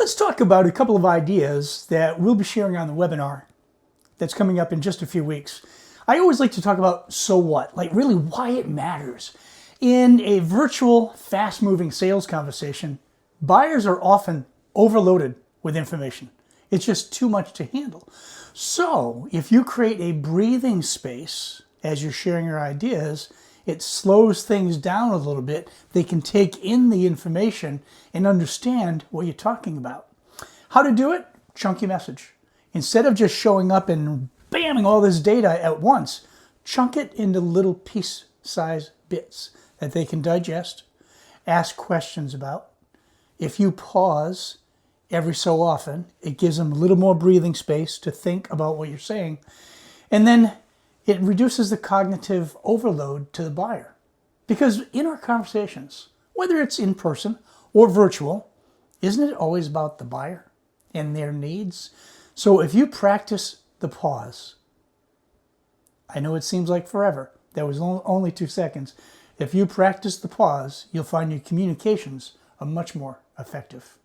Let's talk about a couple of ideas that we'll be sharing on the webinar that's coming up in just a few weeks. I always like to talk about so what, like really why it matters. In a virtual, fast-moving sales conversation, buyers are often overloaded with information. It's just too much to handle. So if you create a breathing space as you're sharing your ideas, it slows things down a little bit. They can take in the information and understand what you're talking about. How to do it? Chunk your message. Instead of just showing up and bamming all this data at once, chunk it into little piece-sized bits that they can digest, ask questions about. If you pause every so often, it gives them a little more breathing space to think about what you're saying. And then it reduces the cognitive overload to the buyer. Because in our conversations, whether it's in person or virtual, isn't it always about the buyer and their needs? So if you practice the pause, I know it seems like forever. That was only 2 seconds. If you practice the pause, you'll find your communications are much more effective.